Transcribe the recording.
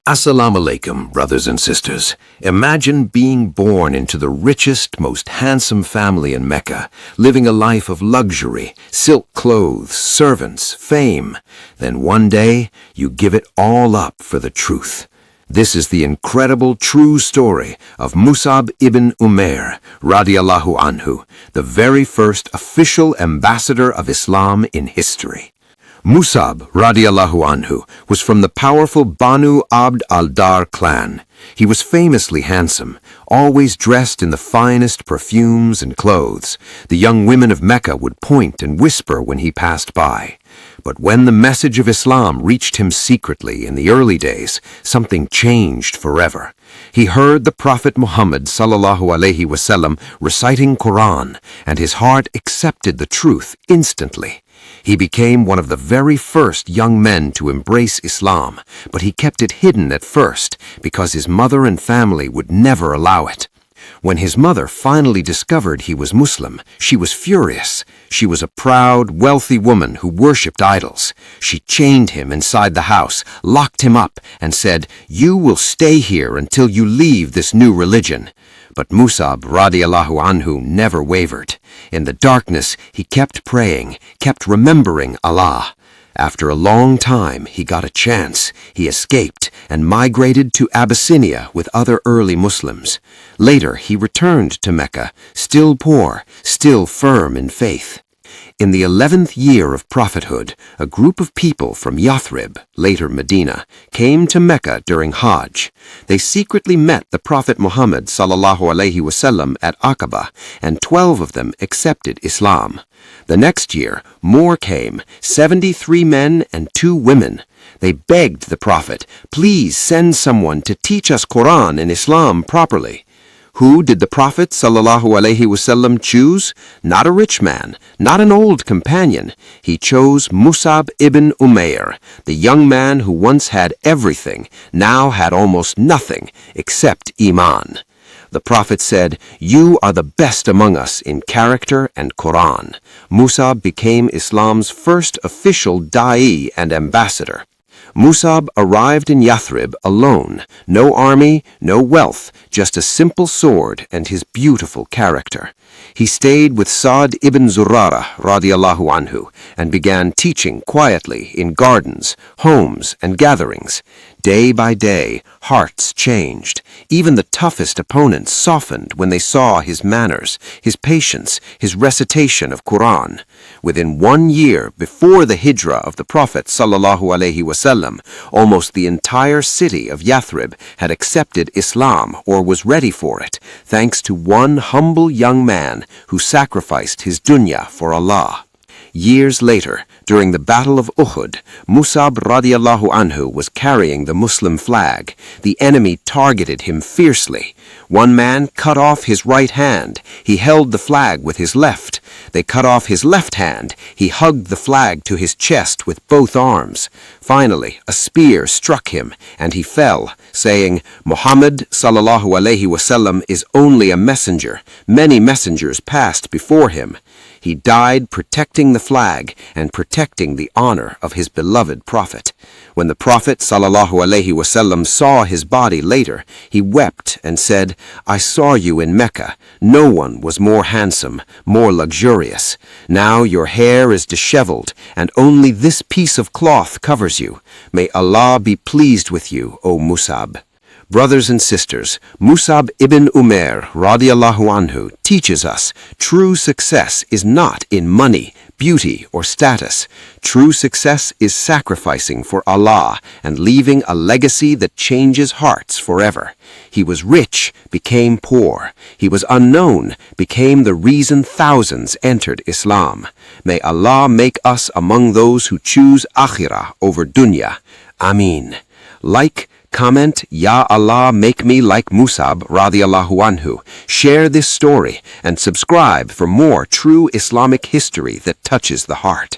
Assalamu alaikum, brothers and sisters. Imagine being born into the richest, most handsome family in Mecca, living a life of luxury, silk clothes, servants, fame. Then one day, you give it all up for the truth. This is the incredible true story of Mus'ab ibn Umair, radiallahu anhu, the very first official ambassador of Islam in history. Mus'ab, radiallahu anhu, was from the powerful Banu Abd al-Dar clan. He was famously handsome, always dressed in the finest perfumes and clothes. The young women of Mecca would point and whisper when he passed by. But when the message of Islam reached him secretly in the early days, something changed forever. He heard the Prophet Muhammad sallallahu alaihi wasallam reciting Quran, and his heart accepted the truth instantly. He became one of the very first young men to embrace Islam, but he kept it hidden at first because his mother and family would never allow it. When his mother finally discovered he was Muslim, she was furious. She was a proud, wealthy woman who worshipped idols. She chained him inside the house, locked him up, and said, "You will stay here until you leave this new religion." But Mus'ab radiallahu anhu never wavered. In the darkness, he kept praying, kept remembering Allah. After a long time, he got a chance. He escaped and migrated to Abyssinia with other early Muslims. Later, he returned to Mecca, still poor, still firm in faith. In the 11th year of prophethood, a group of people from Yathrib, later Medina, came to Mecca during Hajj. They secretly met the Prophet Muhammad sallallahu alaihi wasallam at Aqaba, and 12 of them accepted Islam. The next year, more came, 73 men and 2 women. They begged the Prophet, "Please send someone to teach us Quran and Islam properly." Who did the Prophet sallallahu alaihi wasallam choose? Not a rich man, not an old companion. He chose Mus'ab ibn Umair, the young man who once had everything, now had almost nothing except Iman. The Prophet said, "You are the best among us in character and Quran." Mus'ab became Islam's first official da'i and ambassador. Mus'ab arrived in Yathrib alone, no army, no wealth, just a simple sword and his beautiful character. He stayed with Sa'd ibn Zurara radiallahu anhu and began teaching quietly in gardens, homes, and gatherings. Day by day, hearts changed. Even the toughest opponents softened when they saw his manners, his patience, his recitation of Quran. Within 1 year before the hijrah of the Prophet sallallahu alaihi wasallam, almost the entire city of Yathrib had accepted Islam or was ready for it, thanks to one humble young man who sacrificed his dunya for Allah. Years later, during the Battle of Uhud, Mus'ab radiallahu anhu was carrying the Muslim flag. The enemy targeted him fiercely. One man cut off his right hand. He held the flag with his left. They cut off his left hand. He hugged the flag to his chest with both arms. Finally, a spear struck him, and he fell, saying, "Muhammad sallallahu alaihi wasallam is only a messenger. Many messengers passed before him." He died protecting the flag and protecting the honor of his beloved Prophet. When the Prophet sallallahu alaihi wasallam saw his body later, he wept and said, "I saw you in Mecca. No one was more handsome, more luxurious. Now your hair is disheveled, and only this piece of cloth covers you. May Allah be pleased with you, O Mus'ab." Brothers and sisters, Mus'ab ibn Umair radiallahu anhu teaches us true success is not in money, beauty, or status. True success is sacrificing for Allah and leaving a legacy that changes hearts forever. He was rich, became poor. He was unknown, became the reason thousands entered Islam. May Allah make us among those who choose akhirah over dunya. Ameen. Like, comment, Ya Allah, make me like Mus'ab radiallahu anhu. Share this story and subscribe for more true Islamic history that touches the heart.